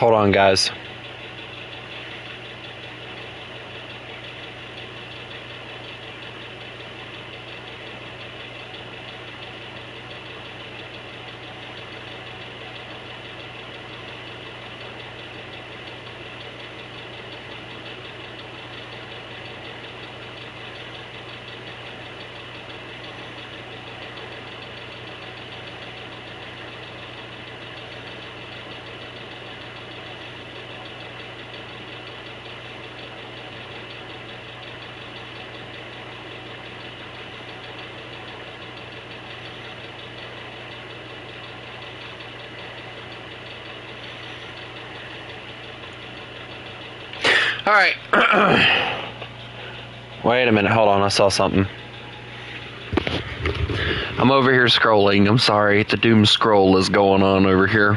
Hold on, guys. Alright. Wait a minute, hold on, I saw something. I'm over here scrolling, I'm sorry, the doom scroll is going on over here.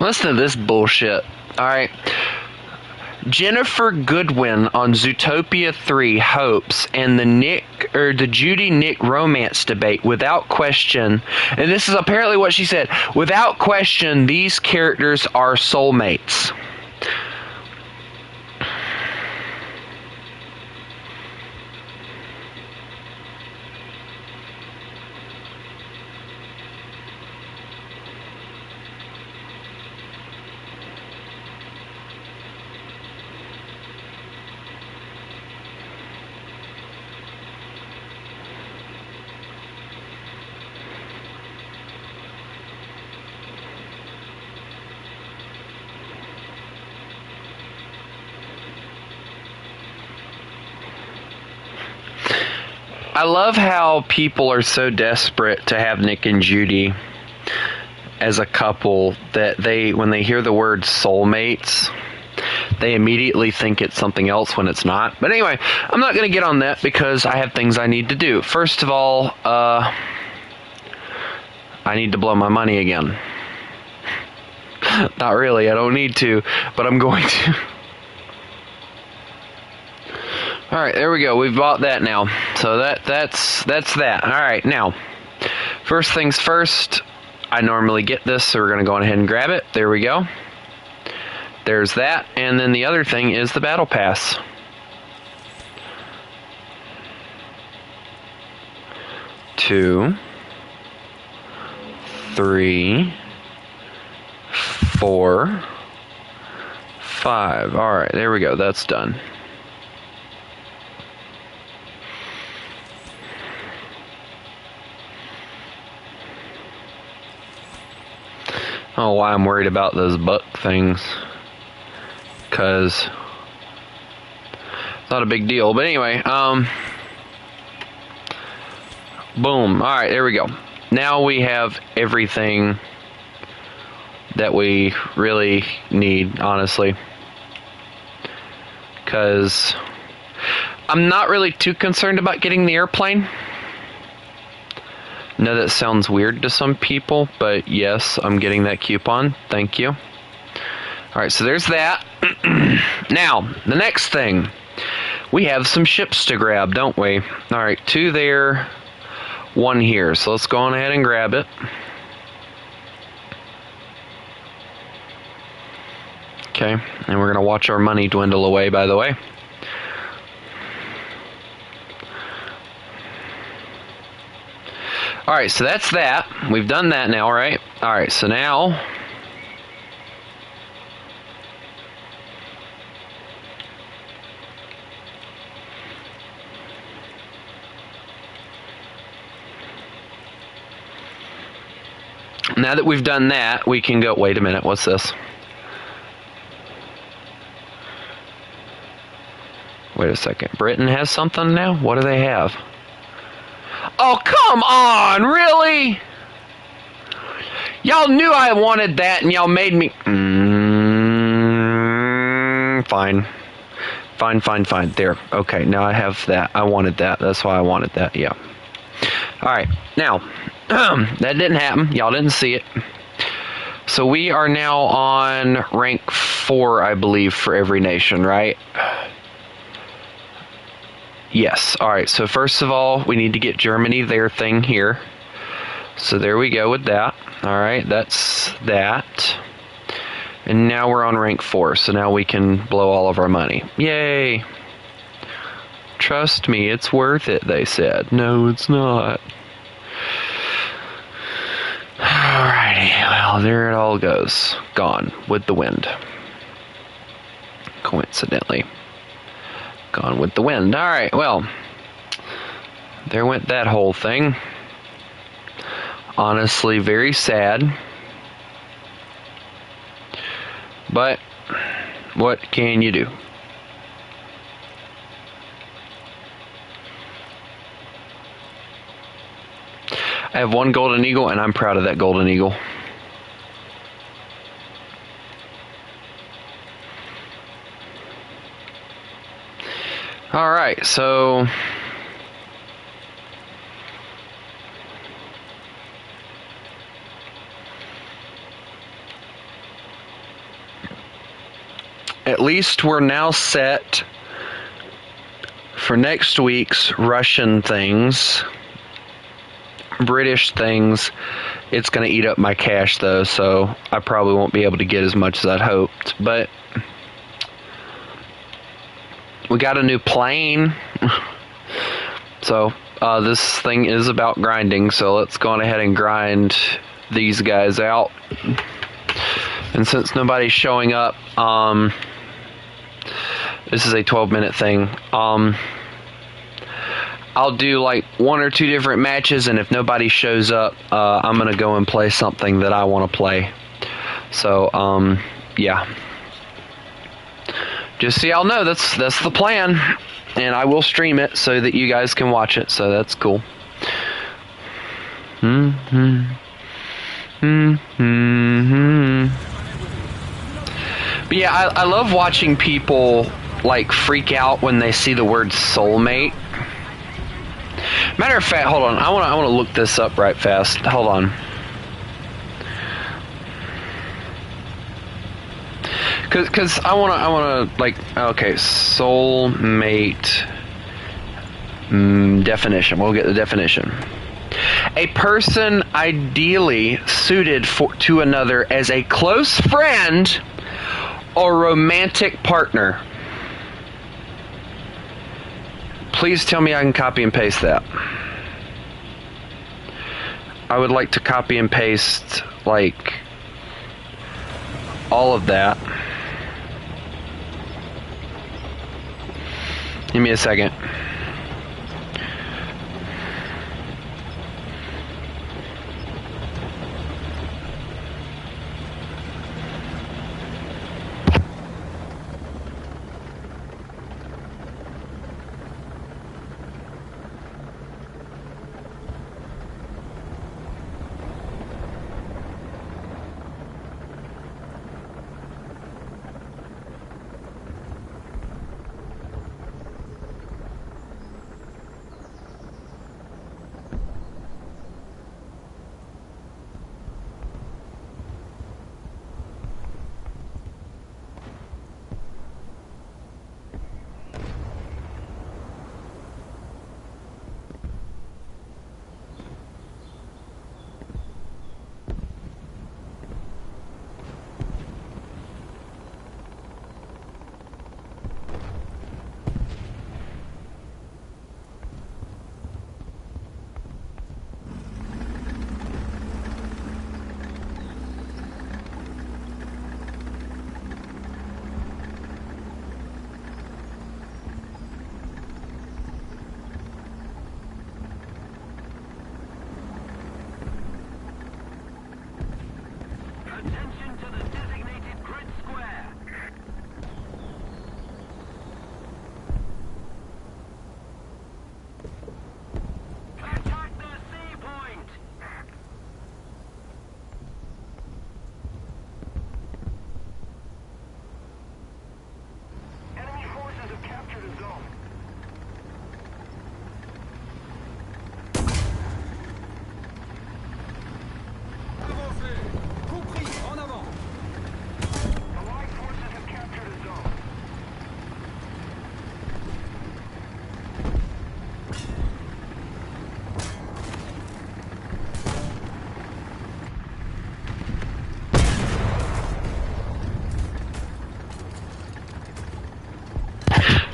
Listen to this bullshit. Alright. Jennifer Goodwin on Zootopia 3 hopes and the Judy Nick romance debate without question, and this is apparently what she said, without question these characters are soulmates. I love how people are so desperate to have Nick and Judy as a couple that when they hear the word soulmates, they immediately think it's something else when it's not. But anyway, I'm not going to get on that because I have things I need to do. First of all, I need to blow my money again. Not really, I don't need to, but I'm going to. Alright, there we go. We've bought that now. So that's that. Alright, now, first things first, I normally get this, so we're going to go ahead and grab it. There we go. There's that. And then the other thing is the Battle Pass. Two, 3, 4, 5. Alright, there we go. That's done. I don't know why I'm worried about those buck things, because it's not a big deal. But anyway, boom. Alright, there we go. Now we have everything that we really need, honestly. Because I'm not really too concerned about getting the airplane. I know that sounds weird to some people, but yes, I'm getting that coupon. Thank you. Alright, so there's that. Now, the next thing. We have some ships to grab, don't we? Alright, 2 there, 1 here. So let's go on ahead and grab it. Okay, and we're going to watch our money dwindle away, by the way. Alright, so that's that. We've done that now, right? Alright, so now that we've done that, we can go, wait a minute, what's this? Wait a second. Britain has something now? What do they have? Oh, come on! Really? Y'all knew I wanted that and y'all made me... Fine. Fine. There. Okay, now I have that. I wanted that. That's why I wanted that. Yeah. Alright, now, that didn't happen. Y'all didn't see it. So we are now on rank 4, I believe, for every nation, right? Yes. Alright, so first of all, we need to get Germany their thing here. So there we go with that. Alright, that's that. And now we're on rank 4, so now we can blow all of our money. Yay! Trust me, it's worth it, they said. No, it's not. Alrighty, well, there it all goes. Gone with the wind. Coincidentally. Gone with the wind. Alright, well. There went that whole thing. Honestly, very sad. But, what can you do? I have one golden eagle, and I'm proud of that golden eagle. Alright, so... at least we're now set for next week's Russian things. British things. It's going to eat up my cash though, so I probably won't be able to get as much as I'd hoped. But we got a new plane. So this thing is about grinding, so let's go on ahead and grind these guys out. And since nobody's showing up, this is a 12-minute thing. I'll do like 1 or 2 different matches, and if nobody shows up, I'm gonna go and play something that I want to play. So, yeah. Just so y'all know, that's the plan, and I will stream it so that you guys can watch it. So that's cool. But yeah, I love watching people like freak out when they see the word soulmate. Matter of fact, hold on. I want to look this up right fast. Hold on. Cause I want to like, okay, soulmate definition. We'll get the definition. A person ideally suited to another as a close friend or romantic partner. Please tell me I can copy and paste that. I would like to copy and paste, like, all of that. Give me a second.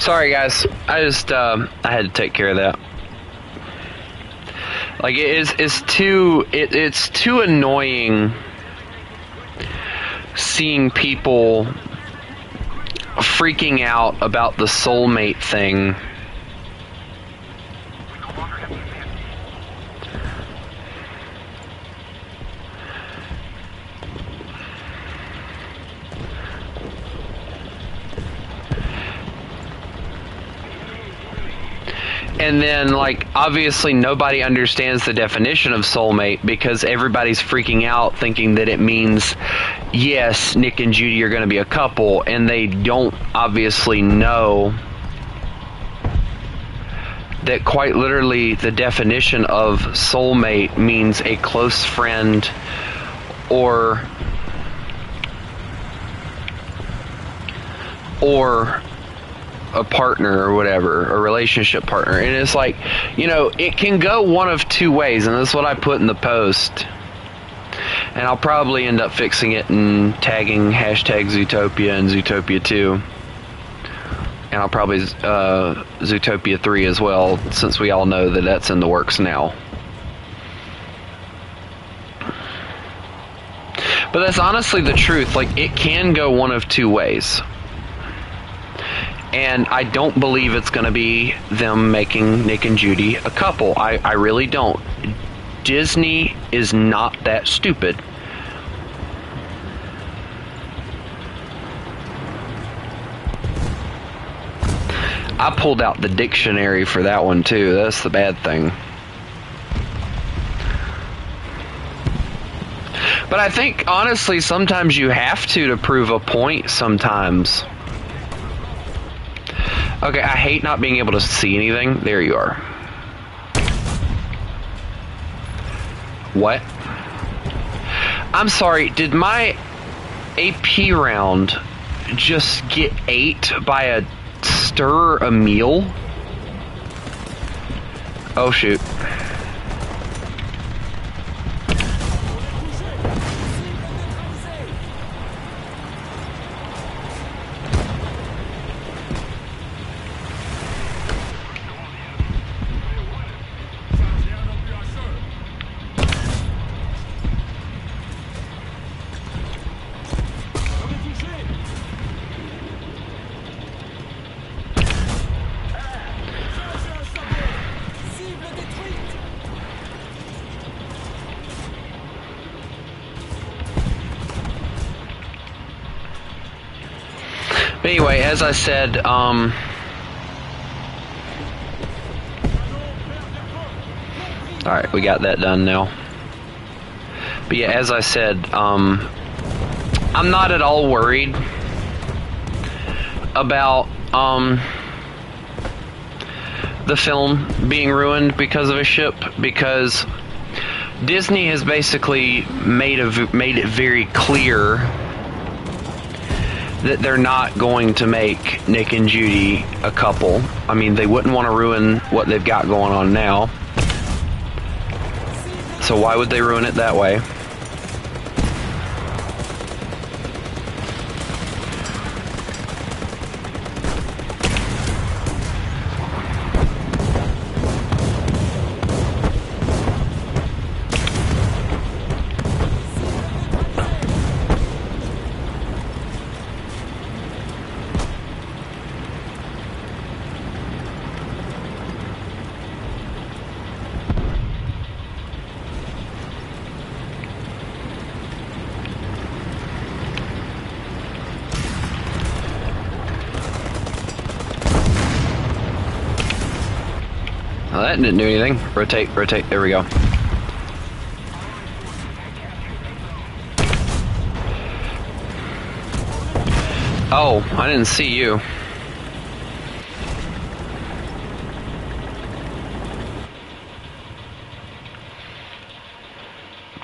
Sorry, guys. I just I had to take care of that. Like it's too annoying seeing people freaking out about the soulmate thing. And then, like, obviously nobody understands the definition of soulmate because everybody's freaking out thinking that it means, yes, Nick and Judy are going to be a couple, and they don't obviously know that quite literally the definition of soulmate means a close friend or a partner or whatever, a relationship partner. And it's like, you know, it can go one of two ways, and that's what I put in the post. And I'll probably end up fixing it and tagging hashtag Zootopia and Zootopia 2. And I'll probably Zootopia 3 as well, since we all know that that's in the works now. But that's honestly the truth. Like, it can go one of two ways. And I don't believe it's going to be them making Nick and Judy a couple. I really don't. Disney is not that stupid. I pulled out the dictionary for that one too. That's the bad thing. But I think, honestly, sometimes you have to prove a point sometimes. Okay, I hate not being able to see anything. There you are. What? I'm sorry, did my AP round just get ate by a stir a meal? Oh shoot. But anyway, as I said, alright, we got that done now. But yeah, as I said, I'm not at all worried about the film being ruined because of a ship, because Disney has basically made it very clear that they're not going to make Nick and Judy a couple. I mean, they wouldn't want to ruin what they've got going on now. So why would they ruin it that way? Well, that didn't do anything. Rotate, rotate, there we go. Oh, I didn't see you.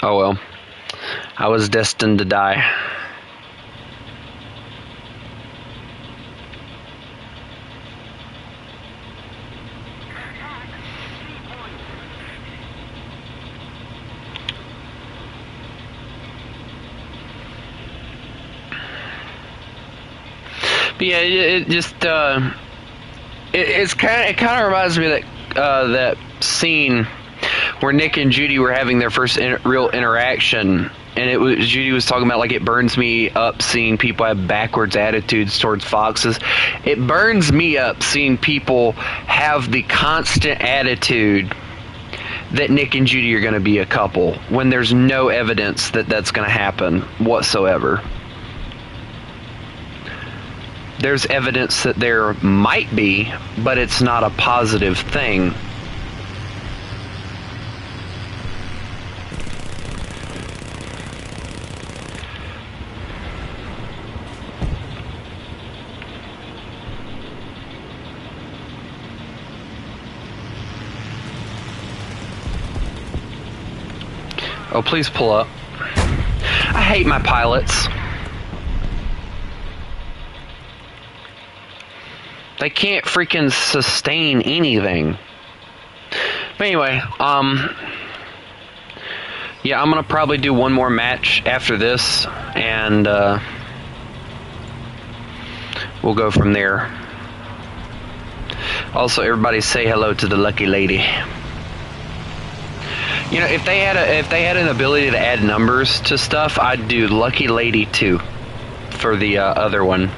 Oh well. I was destined to die. But yeah, it just, it kind of reminds me of that scene where Nick and Judy were having their first real interaction, and Judy was talking about like it burns me up seeing people have backwards attitudes towards foxes. It burns me up seeing people have the constant attitude that Nick and Judy are going to be a couple when there's no evidence that that's going to happen whatsoever. There's evidence that there might be, but it's not a positive thing. Oh, please pull up. I hate my pilots. They can't freaking sustain anything. But anyway, yeah, I'm gonna probably do one more match after this, and we'll go from there. Also, everybody say hello to the lucky lady. You know, if they had an ability to add numbers to stuff, I'd do Lucky Lady 2 for the other one.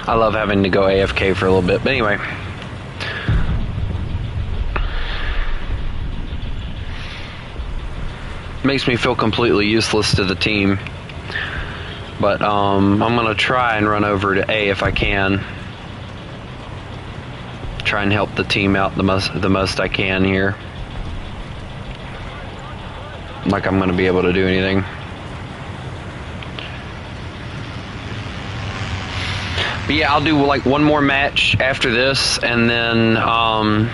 I love having to go AFK for a little bit, but anyway. Makes me feel completely useless to the team. But I'm gonna try and run over to A if I can. Try and help the team out the most I can here. Like I'm gonna be able to do anything. But yeah, I'll do like one more match after this, and then I'm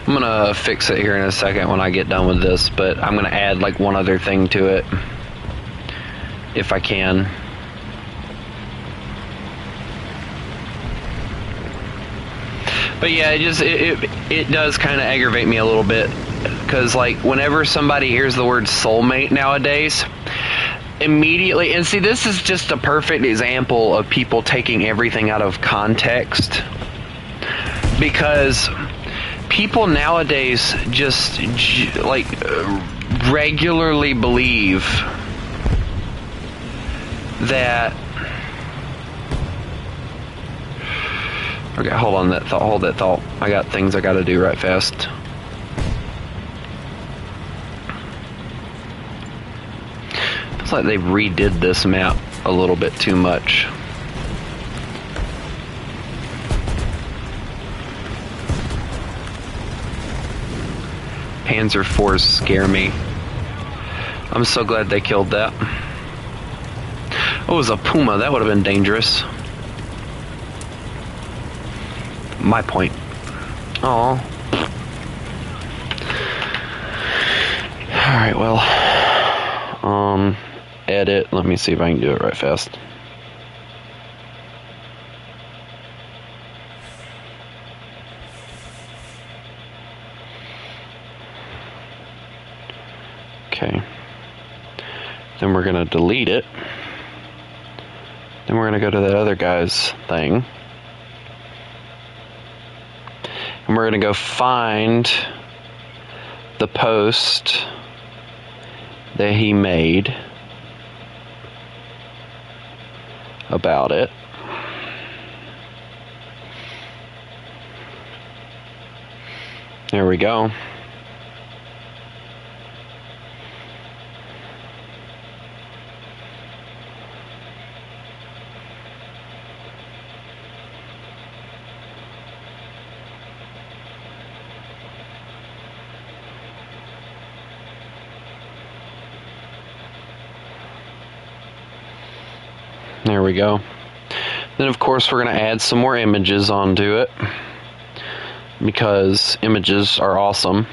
gonna fix it here in a second when I get done with this, but I'm gonna add like one other thing to it if I can. But yeah, it does kind of aggravate me a little bit, because like whenever somebody hears the word soulmate nowadays, immediately, and see, this is just a perfect example of people taking everything out of context, because people nowadays just like regularly believe that Okay, hold on that thought. Hold that thought. I got things I gotta do right fast. It's like they redid this map a little bit too much. Panzer IVs scare me. I'm so glad they killed that. Oh, it was a Puma. That would have been dangerous. My point. Oh. Alright, well. Edit. Let me see if I can do it right fast. Okay. Then we're going to delete it. Then we're going to go to that other guy's thing. And we're going to go find the post that he made about it. There we go. There we go. Then of course we're going to add some more images onto it because images are awesome.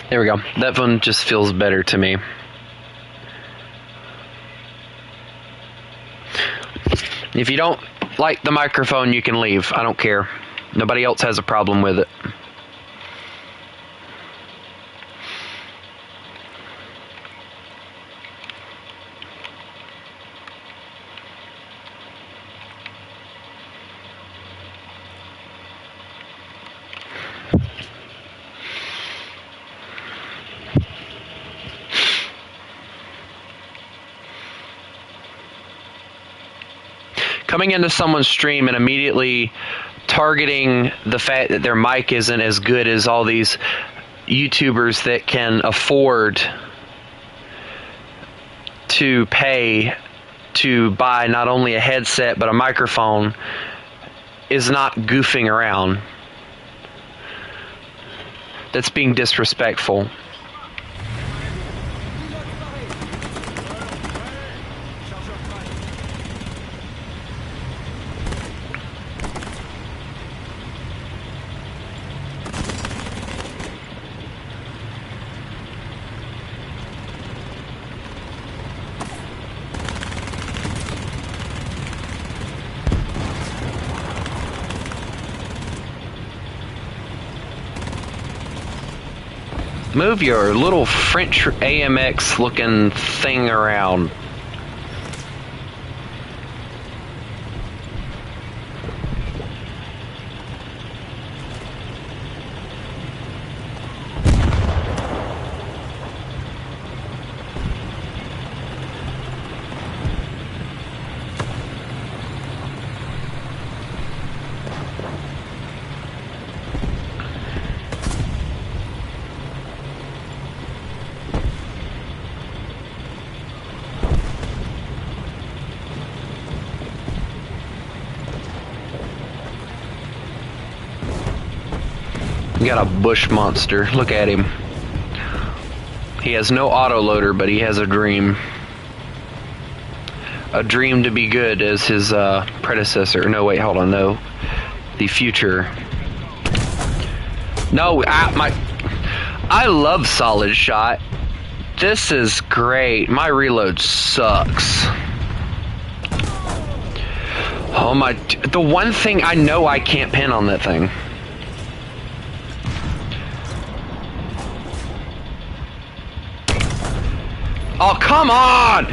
There we go. That one just feels better to me. If you don't like the microphone, you can leave. I don't care. Nobody else has a problem with it. Coming into someone's stream and immediately targeting the fact that their mic isn't as good as all these YouTubers that can afford to pay to buy not only a headset but a microphone is not goofing around. That's being disrespectful. Move your little French AMX looking thing around. We got a bush monster. Look at him. He has no autoloader, but he has a dream. A dream to be good as his predecessor. No, wait, hold on. No. The future. No, I love solid shot. This is great. My reload sucks. Oh my, the one thing I know I can't pin on that thing. Oh, come on!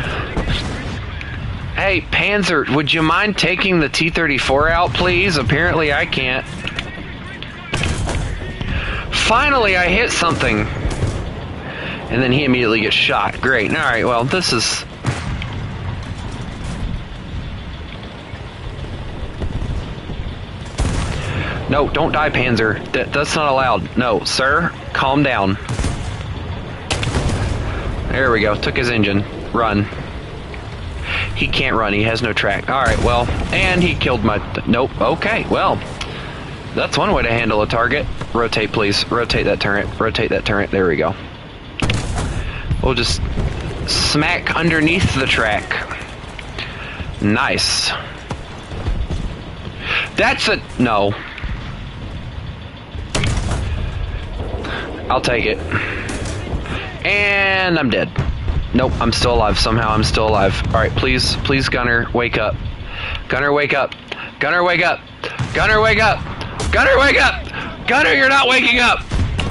Hey, Panzer, would you mind taking the T-34 out, please? Apparently I can't. Finally, I hit something. And then he immediately gets shot. Great. Alright, well, this is... No, don't die, Panzer. That's not allowed. No, sir, calm down. There we go. Took his engine. Run. He can't run. He has no track. Alright, well, and he killed my... Nope. Okay, well, that's one way to handle a target. Rotate, please. Rotate that turret. Rotate that turret. There we go. We'll just smack underneath the track. Nice. That's a... No. I'll take it. And I'm dead. Nope, I'm still alive. Somehow I'm still alive. Alright, please, please, Gunner, wake up. Gunner, wake up. Gunner, wake up. Gunner, wake up. Gunner, wake up. Gunner, you're not waking up.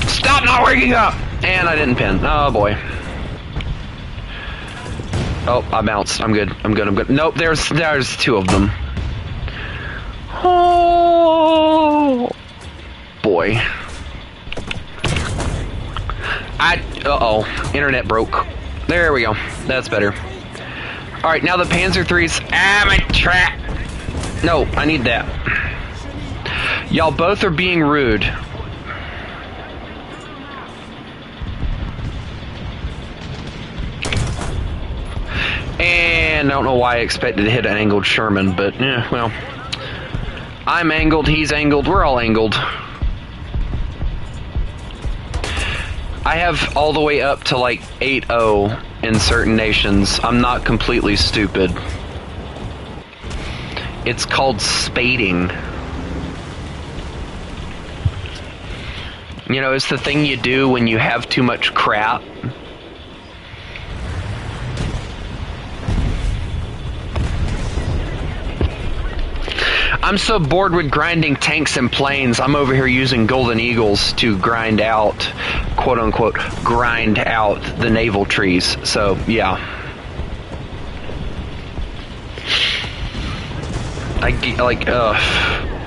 Stop not waking up. And I didn't pin. Oh, boy. Oh, I bounced. I'm good. I'm good. I'm good. Nope, there's two of them. Oh, boy. Uh-oh. Internet broke. There we go. That's better. Alright, now the Panzer III's... Ah, my track! No, I need that. Y'all both are being rude. And I don't know why I expected to hit an angled Sherman, but, yeah, well. I'm angled, he's angled, we're all angled. I have all the way up to like 8-0 in certain nations. I'm not completely stupid. It's called spading. You know, it's the thing you do when you have too much crap. I'm so bored with grinding tanks and planes, I'm over here using Golden Eagles to grind out, quote unquote, grind out the naval trees. So, yeah.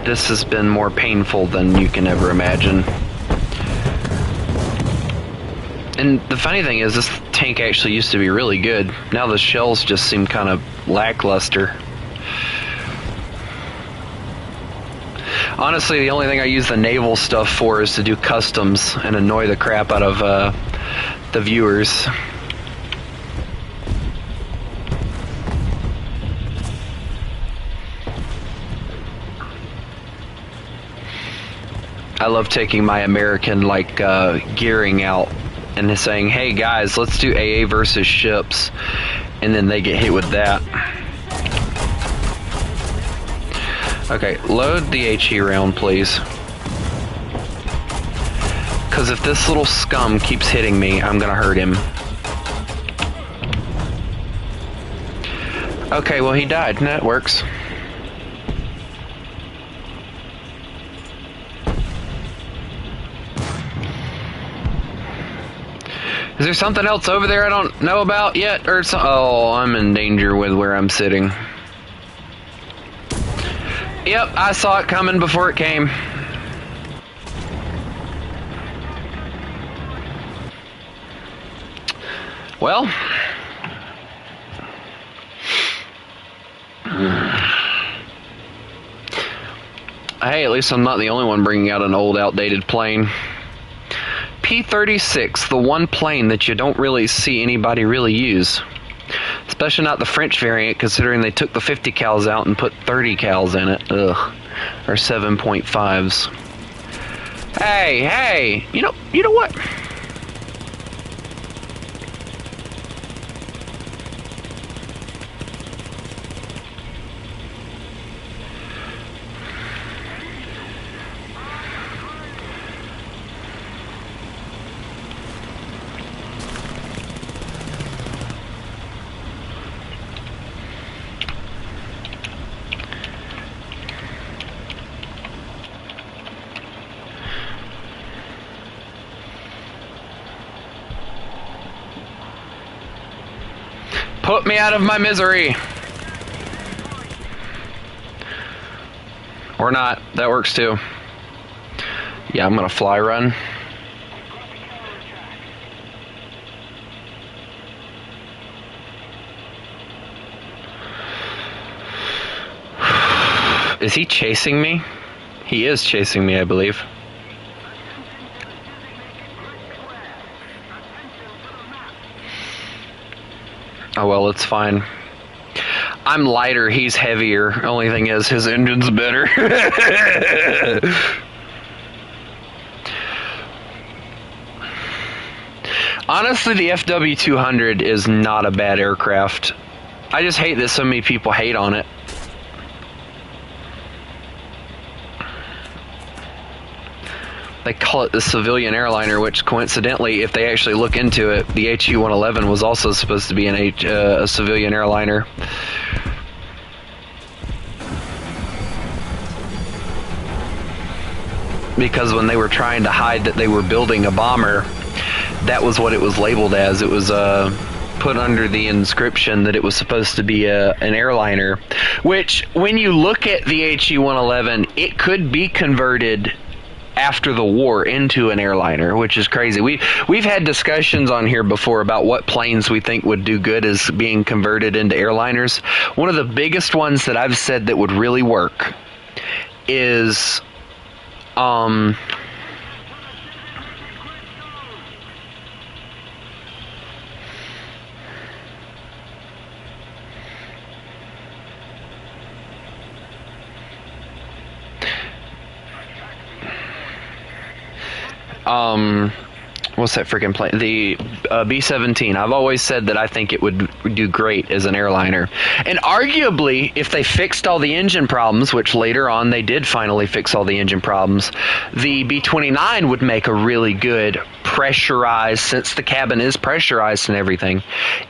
This has been more painful than you can ever imagine. And the funny thing is, this tank actually used to be really good. Now the shells just seem kind of lackluster. Honestly, the only thing I use the naval stuff for is to do customs and annoy the crap out of the viewers. I love taking my American gearing out and saying, hey guys, let's do AA versus ships, and then they get hit with that. Okay, load the HE round, please. Because if this little scum keeps hitting me, I'm gonna hurt him. Okay, well he died. That works. Is there something else over there I don't know about yet? Or oh, I'm in danger with where I'm sitting. Yep, I saw it coming before it came. Well, hey, at least I'm not the only one bringing out an old, outdated plane. P-36, the one plane that you don't really see anybody really use. Especially not the French variant, considering they took the 50 cals out and put 30 cals in it. Ugh. Or 7.5s. Hey, you know what? Put me out of my misery. Or not. That works too. Yeah, I'm gonna fly run. Is he chasing me? He is chasing me, I believe. Oh well, it's fine. I'm lighter, he's heavier. Only thing is, his engine's better. Honestly, the FW200 is not a bad aircraft. I just hate that so many people hate on it. They call it the civilian airliner, which coincidentally, if they actually look into it, the HU-111 was also supposed to be a civilian airliner. Because when they were trying to hide that they were building a bomber, that was what it was labeled as. It was put under the inscription that it was supposed to be an airliner, which when you look at the HU-111, it could be converted after the war into an airliner, which is crazy. We've had discussions on here before about what planes we think would do good as being converted into airliners. One of the biggest ones that I've said that would really work is what's that freaking plane? The B-17. I've always said that I think it would do great as an airliner. And arguably, if they fixed all the engine problems, which later on they did finally fix all the engine problems, the B-29 would make a really good pressurized, since the cabin is pressurized and everything,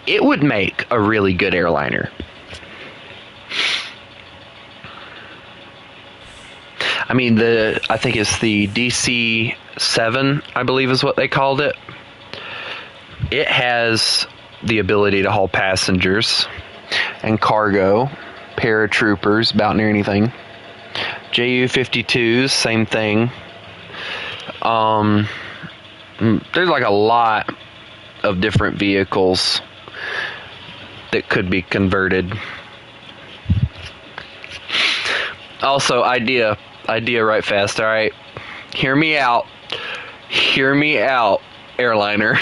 it would make a really good airliner. I mean, I think it's the DC-7, I believe is what they called it. It has the ability to haul passengers and cargo, paratroopers, about near anything. Ju-52s, same thing. There's like a lot of different vehicles that could be converted. Also, idea right fast, alright? Hear me out. Hear me out, airliner.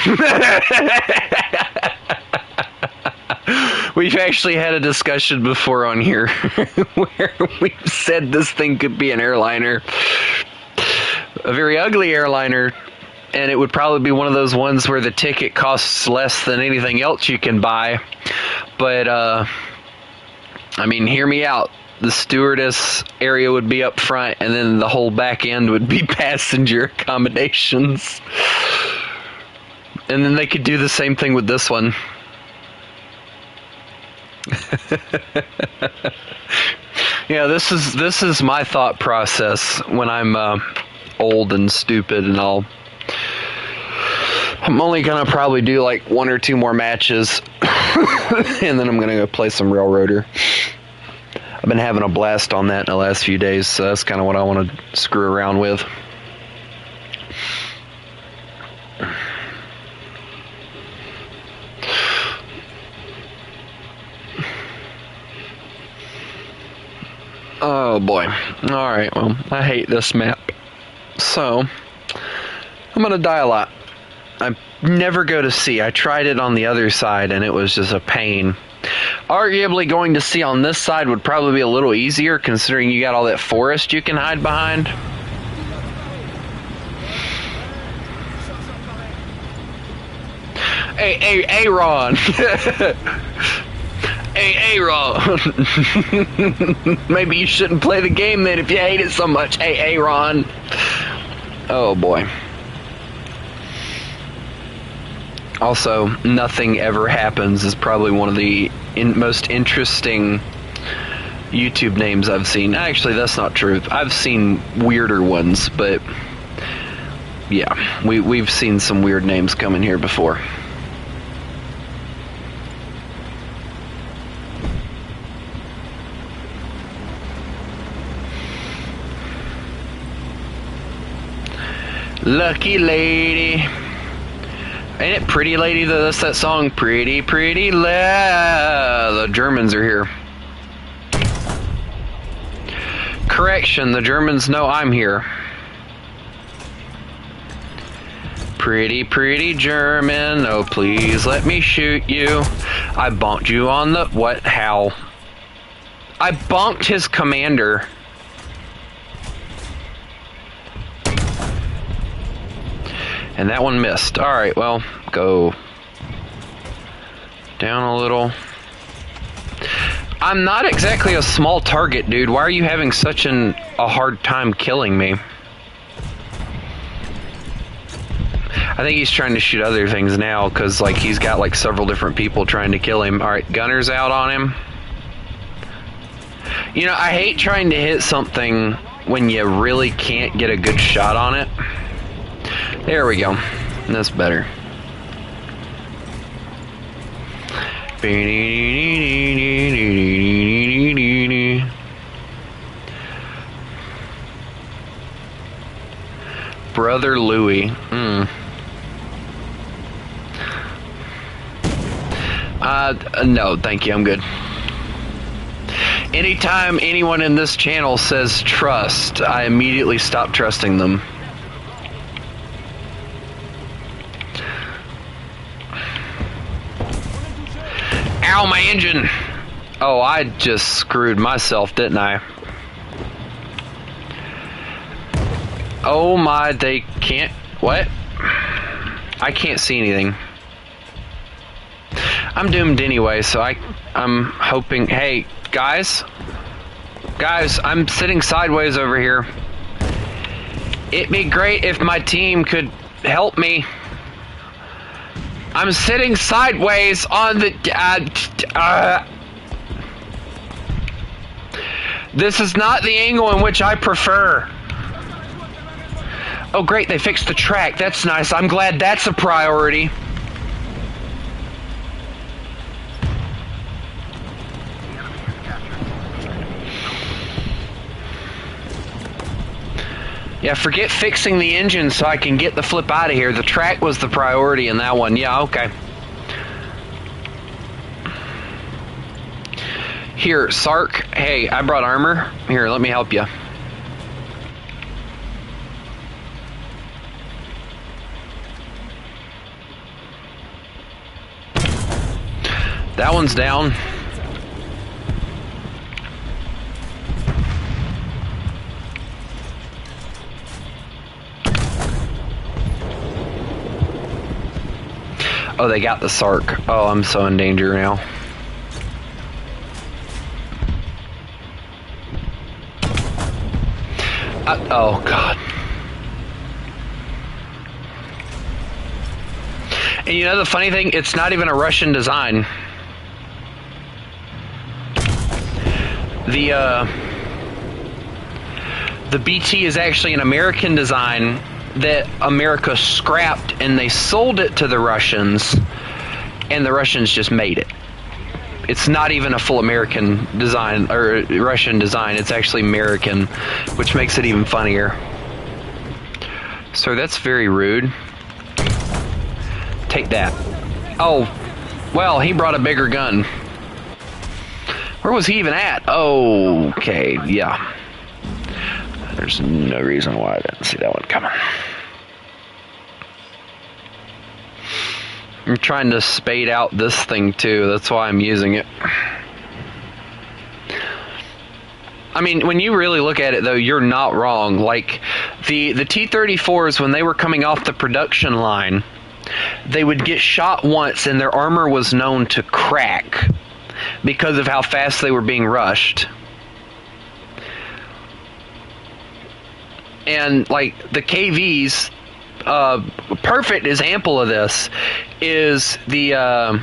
We've actually had a discussion before on here where we've said this thing could be an airliner. A very ugly airliner, and it would probably be one of those ones where the ticket costs less than anything else you can buy. But, I mean, hear me out. The stewardess area would be up front, and then the whole back end would be passenger accommodations. And then they could do the same thing with this one. Yeah, this is my thought process when I'm old and stupid and all. I'm only gonna probably do like 1 or 2 more matches, and then I'm gonna go play some Railroader. I've been having a blast on that in the last few days, so that's kind of what I want to screw around with. Oh boy. Alright, well, I hate this map. So, I'm gonna die a lot. I never go to sea. I tried it on the other side and it was just a pain. Arguably going to sea on this side would probably be a little easier considering you got all that forest you can hide behind. Hey, Ron. Hey, Ron. Maybe you shouldn't play the game then if you hate it so much. Hey, Ron. Oh boy. Also, Nothing Ever Happens is probably one of the most interesting YouTube names I've seen. Actually, that's not true. I've seen weirder ones, but yeah, we've seen some weird names come in here before. Lucky lady. Ain't it Pretty Lady that's that song? Pretty, pretty the Germans are here. Correction, the Germans know I'm here. Pretty, pretty German, oh please let me shoot you. I bonked you on the... What? How? I bonked his commander. And that one missed. Alright, well, go down a little. I'm not exactly a small target, dude. Why are you having such a hard time killing me? I think he's trying to shoot other things now, because like he's got like several different people trying to kill him. Alright, gunner's out on him. You know, I hate trying to hit something when you really can't get a good shot on it. There we go. That's better. Brother Louis. No, thank you. I'm good. Anytime anyone in this channel says trust, I immediately stop trusting them. Ow, my engine! Oh, I just screwed myself, didn't I? Oh my, they can't... What? I can't see anything. I'm doomed anyway, so I'm hoping... Hey, guys? Guys, I'm sitting sideways over here. It'd be great if my team could help me. I'm sitting sideways on the... This is not the angle in which I prefer. Oh great, they fixed the track. That's nice. I'm glad that's a priority. Yeah, forget fixing the engine so I can get the flip out of here. The track was the priority in that one. Yeah, okay. Here, Sark. Hey, I brought armor. Here, let me help you. That one's down. Oh, they got the Sark. Oh, I'm so in danger now. Oh, God. And you know the funny thing? It's not even a Russian design. The BT is actually an American design that America scrapped, and they sold it to the Russians, and the Russians just made it. It's not even a full American design or Russian design. It's actually American, which makes it even funnier. So that's very rude. Take that. Oh, well, he brought a bigger gun. Where was he even at? Oh, okay, yeah. There's no reason why I didn't see that one coming. I'm trying to spade out this thing too. That's why I'm using it. I mean, when you really look at it though, you're not wrong. Like the T-34s, when they were coming off the production line, they would get shot once and their armor was known to crack because of how fast they were being rushed. And like the KVs, perfect example of this is the a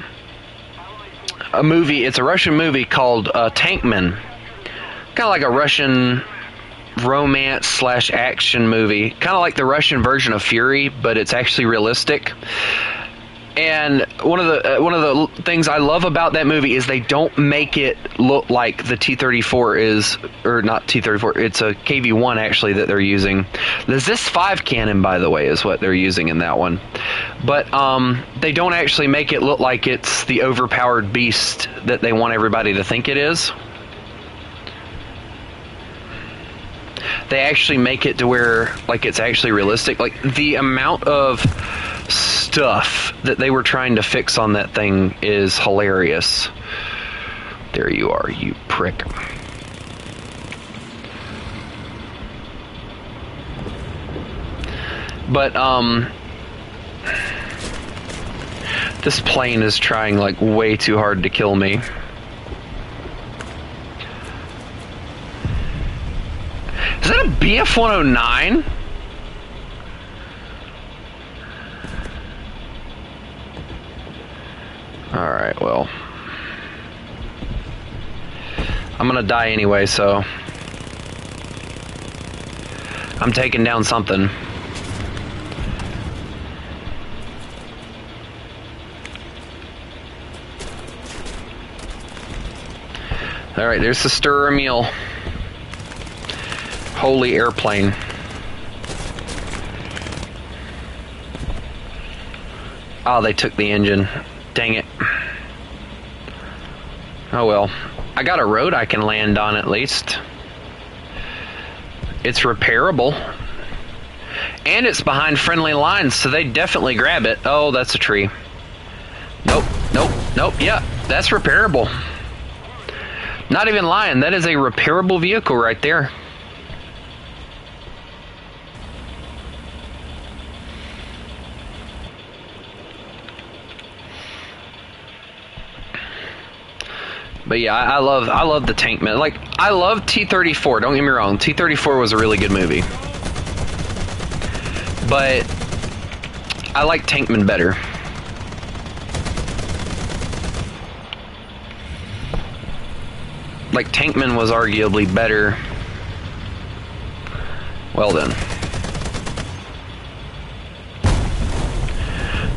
movie. It's a Russian movie called Tankman, kind of like a Russian romance / action movie, kind of like the Russian version of Fury, but it's actually realistic. And one of the things I love about that movie is they don't make it look like the T-34 is, or not T-34. It's a KV-1 actually that they're using. The ZIS-5 cannon, by the way, is what they're using in that one. But they don't actually make it look like it's the overpowered beast that they want everybody to think it is. They actually make it to where like it's actually realistic. Like the amount of stuff that they were trying to fix on that thing is hilarious. There you are, you prick. But this plane is trying like way too hard to kill me. Is that a BF-109? Alright, well. I'm gonna die anyway, so I'm taking down something. Alright, there's the stirrer meal. Holy airplane. Oh, they took the engine. Dang it. Oh well. I got a road I can land on at least. It's repairable. And it's behind friendly lines, so they definitely grab it. Oh, that's a tree. Nope, nope, nope. Yeah, that's repairable. Not even lying. That is a repairable vehicle right there. But yeah, I love the Tankman. Like, I love T-34, don't get me wrong. T-34 was a really good movie. But I like Tankman better. Like, Tankman was arguably better. Well then.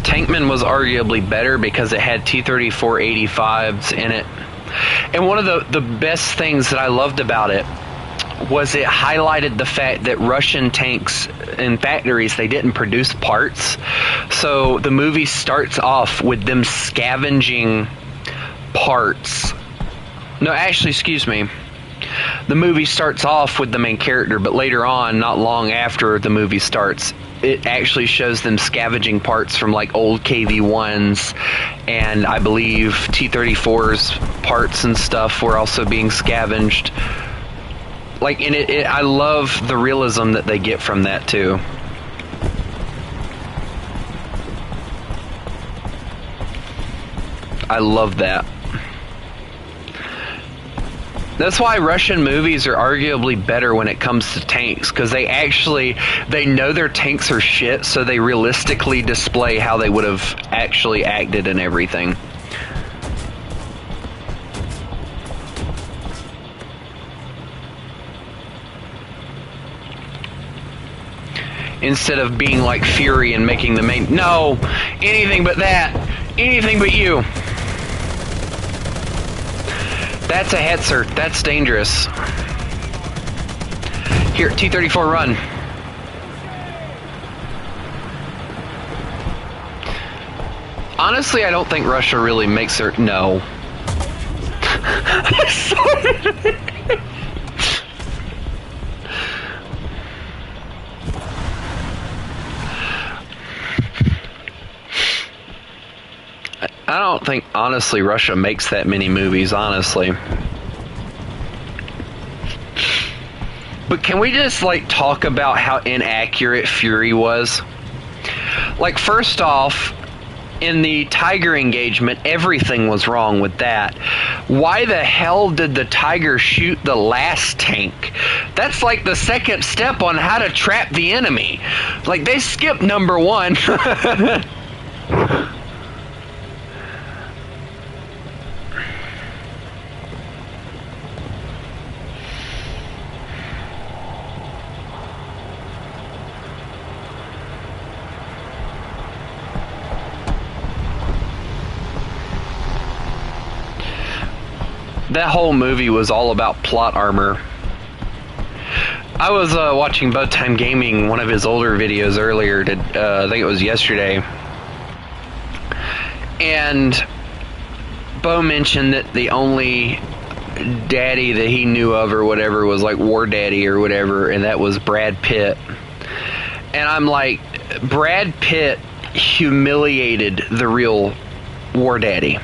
Tankman was arguably better because it had T-34-85s in it. And one of the best things that I loved about it was it highlighted the fact that Russian tanks in factories, they didn't produce parts. So the movie starts off with them scavenging parts. No, actually, excuse me. The movie starts off with the main character, but later on, not long after the movie starts, it actually shows them scavenging parts from like old KV-1s, and I believe T-34's parts and stuff were also being scavenged. Like, and I love the realism that they get from that too. I love that. That's why Russian movies are arguably better when it comes to tanks, because they know their tanks are shit, so they realistically display how they would have actually acted and everything. Instead of being like Fury and making the main... No! Anything but that! Anything but you! That's a Hetzer. That's dangerous. Here, T-34, run. Honestly, I don't think Russia really makes her... No. I don't think, honestly, Russia makes that many movies, honestly. But can we just, like, talk about how inaccurate Fury was? Like, first off, in the Tiger engagement, everything was wrong with that. Why the hell did the Tiger shoot the last tank? That's like the second step on how to trap the enemy. Like, they skipped number one. that whole movie was all about plot armor. I was watching Bowtime Gaming, one of his older videos earlier, I think it was yesterday, and Bo mentioned that the only daddy that he knew of or whatever was like War Daddy or whatever, and that was Brad Pitt. And I'm like, Brad Pitt humiliated the real War Daddy.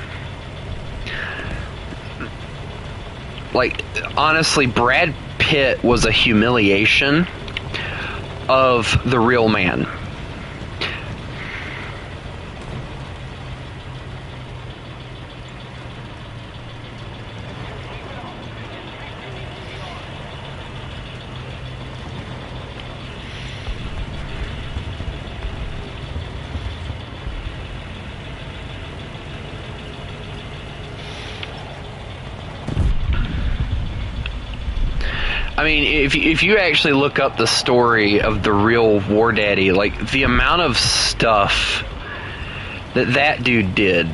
Like, honestly, Brad Pitt was a humiliation of the real man. I mean, if you actually look up the story of the real War Daddy, like, the amount of stuff that dude did.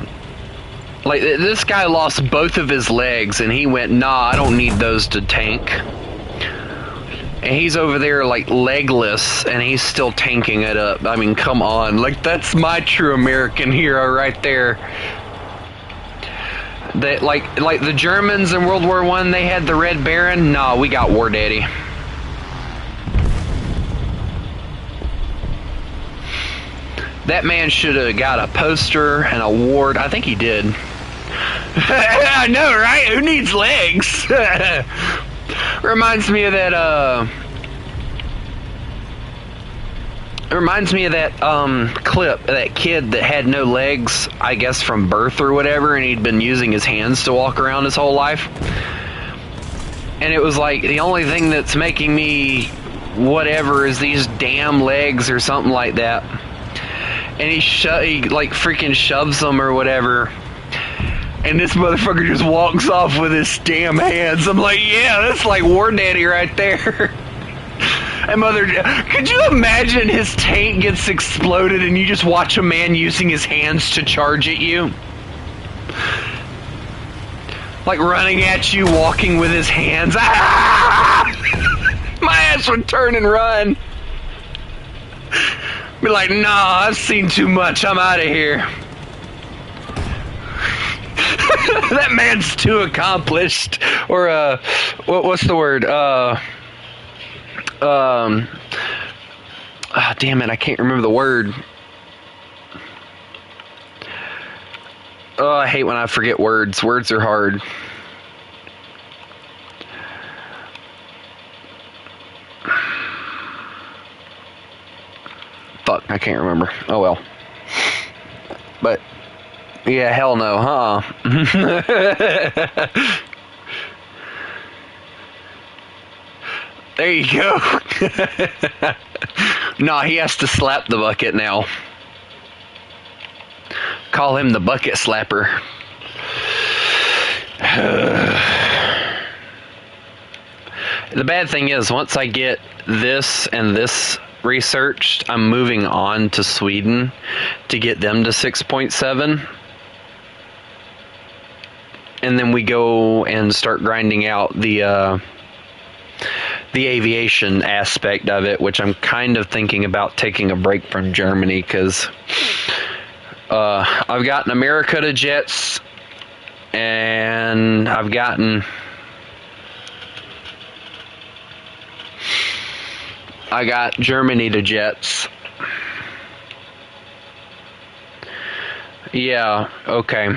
Like, this guy lost both of his legs, and he went, nah, I don't need those to tank. And he's over there, like, legless, and he's still tanking it up. I mean, come on. Like, that's my true American hero right there. That like the Germans in World War I, they had the Red Baron. Nah, we got War Daddy. That man should have got a poster, an award. I think he did. I know, right? Who needs legs? Reminds me of that. It reminds me of that clip, that kid that had no legs, I guess from birth or whatever, and he'd been using his hands to walk around his whole life. And it was like, the only thing that's making me whatever is these damn legs or something like that. And he like freaking shoves them or whatever. And this motherfucker just walks off with his damn hands. I'm like, yeah, that's like War Daddy right there. And could you imagine his tank gets exploded and you just watch a man using his hands to charge at you? Like running at you, walking with his hands. Ah! My ass would turn and run. Be like, nah, I've seen too much, I'm out of here. That man's too accomplished. Or, what's the word? Damn it, I can't remember the word. Oh, I hate when I forget words. Words are hard. Fuck, I can't remember. Oh well. But, yeah, hell no, huh? There you go. Nah, he has to slap the bucket now. Call him the bucket slapper. The bad thing is, once I get this and this researched, I'm moving on to Sweden to get them to 6.7. And then we go and start grinding out the aviation aspect of it, which I'm kind of thinking about taking a break from Germany, because I've gotten America to jets, and I've gotten I got Germany to jets. Yeah, okay.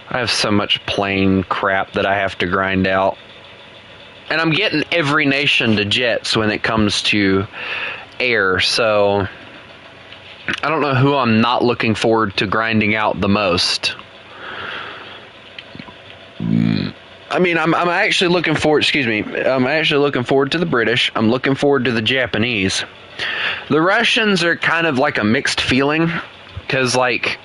I have so much plane crap that I have to grind out. And I'm getting every nation to jets when it comes to air, so I don't know who I'm not looking forward to grinding out the most. I mean, I'm actually looking forward, I'm actually looking forward to the British. I'm looking forward to the Japanese. The Russians are kind of like a mixed feeling, because, like,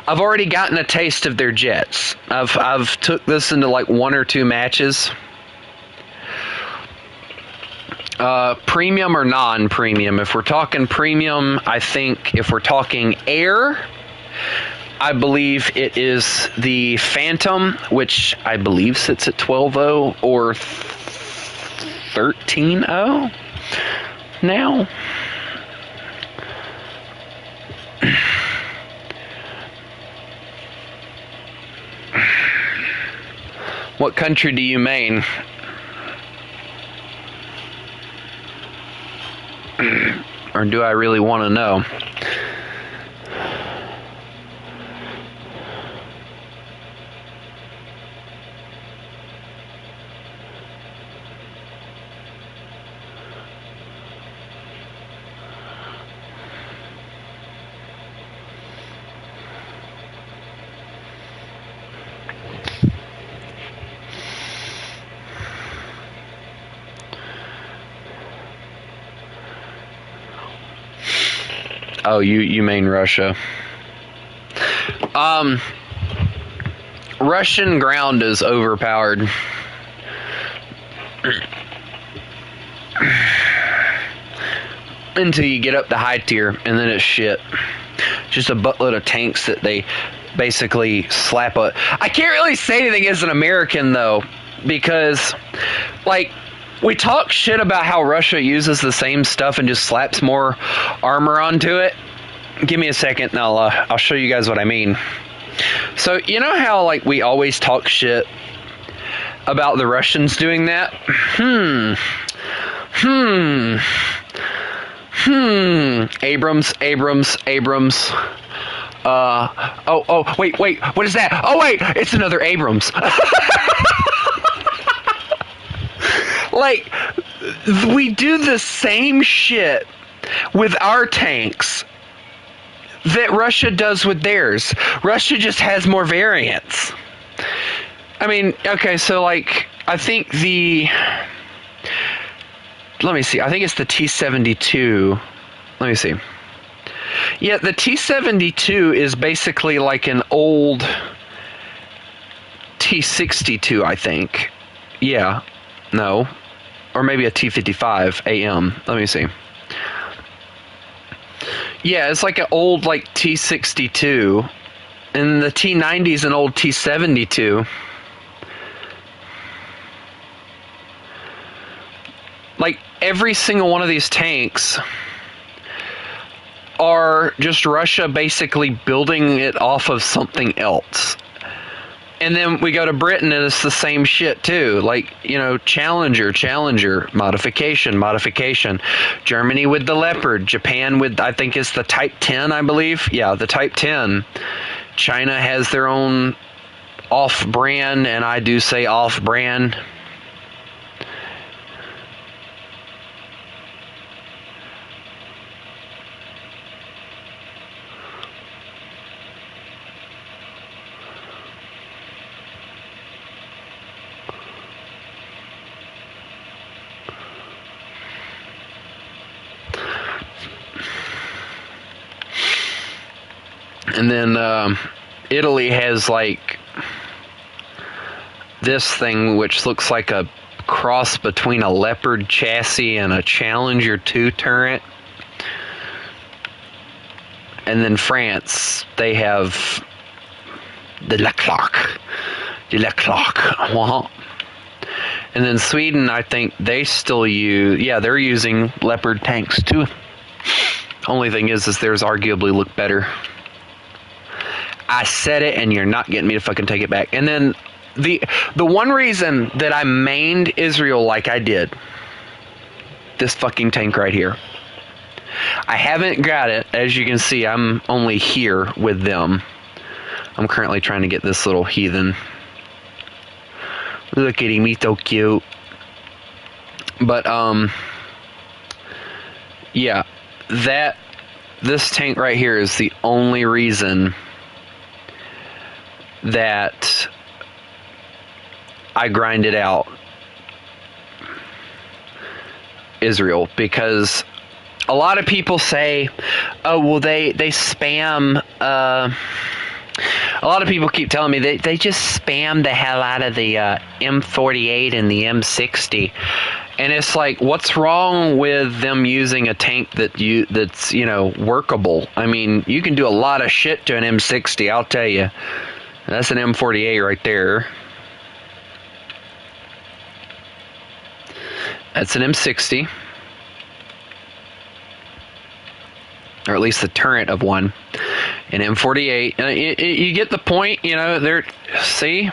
I've already gotten a taste of their jets. I've took this into like 1 or 2 matches. Premium or non-premium? If we're talking premium, I think if we're talking air, I believe it is the Phantom, which I believe sits at 12.0 or 13.0 now. What country do you main? Or do I really want to know? Oh, you mean Russia. Russian ground is overpowered. Until you get up to high tier, and then it's shit. Just a buttload of tanks that they basically slap a... I can't really say anything as an American, though, because, like, we talk shit about how Russia uses the same stuff and just slaps more armor onto it. Give me a second and I'll show you guys what I mean. So, you know how, like, we always talk shit about the Russians doing that? Abrams. Wait, what is that? Oh, wait, it's another Abrams. Like, we do the same shit with our tanks that Russia does with theirs. Russia just has more variants. I mean, okay, so, like, I think let me see, I think it's the T-72. Let me see. Yeah, the T-72 is basically like an old T-62, I think. Yeah. No. Or maybe a T-55 AM. Let me see. Yeah, it's like an old, like, T-62. And the T-90 is an old T-72. Like, every single one of these tanks are just Russia basically building it off of something else. And then we go to Britain and it's the same shit too. Like, you know, Challenger, modification. Germany with the Leopard. Japan with, I think it's the Type 10, I believe. Yeah, the Type 10. China has their own off-brand, and I do say off-brand. And then Italy has, like, this thing which looks like a cross between a Leopard chassis and a Challenger 2 turret. And then France, they have the Leclerc. And then Sweden, I think they still use, yeah, they're using Leopard tanks too. Only thing is theirs arguably look better. I said it, and you're not getting me to fucking take it back. And then the one reason that I mained Israel like I did, this fucking tank right here. I haven't got it. As you can see, I'm only here with them. I'm currently trying to get this little heathen. Look at him, he's so cute. But, yeah, this tank right here is the only reason that I grinded out Israel, because a lot of people say, oh, well, they spam, a lot of people keep telling me they just spam the hell out of the M48 and the M60. And it's like, what's wrong with them using a tank that's workable? I mean, you can do a lot of shit to an M60, I'll tell you. That's an M48 right there. That's an M60. Or at least the turret of one. An M48. You get the point, there. See?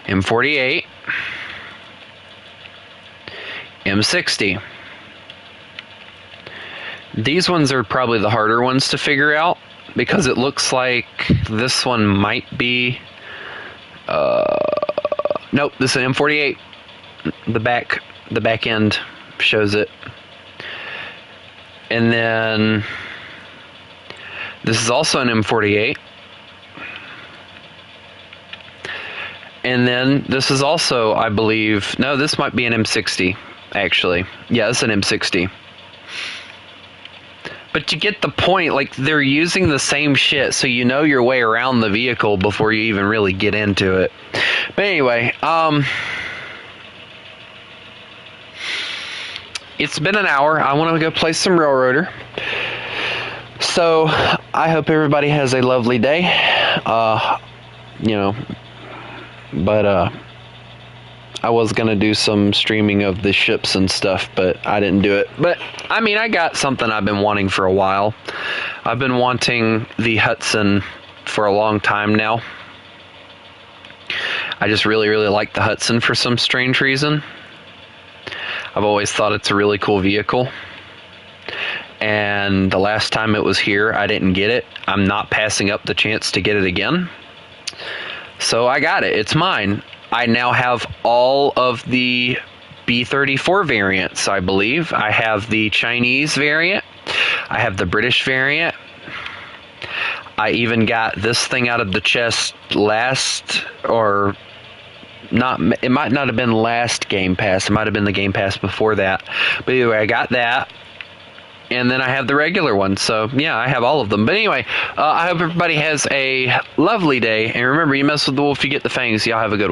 M48. M60. These ones are probably the harder ones to figure out because it looks like this one might be nope, this is an M48. The back end shows it. And then this is also an M48. And then this is also, I believe, no, this might be an M60. Actually, yeah, it's an M60. But you get the point, like, they're using the same shit, so you know your way around the vehicle before you even really get into it. But anyway, it's been an hour. I want to go play some Railroader. So, I hope everybody has a lovely day. But I was going to do some streaming of the ships and stuff, but I didn't do it. But, I mean, I got something I've been wanting for a while. I've been wanting the Hudson for a long time now. I just really, really like the Hudson for some strange reason. I've always thought it's a really cool vehicle. And the last time it was here, I didn't get it. I'm not passing up the chance to get it again. So I got it. It's mine. I now have all of the B-34 variants, I believe. I have the Chinese variant. I have the British variant. I even got this thing out of the chest last, or not, it might not have been last Game Pass. It might have been the Game Pass before that. But anyway, I got that. And then I have the regular one. So, yeah, I have all of them. But anyway, I hope everybody has a lovely day. And remember, you mess with the wolf, you get the fangs. Y'all have a good one.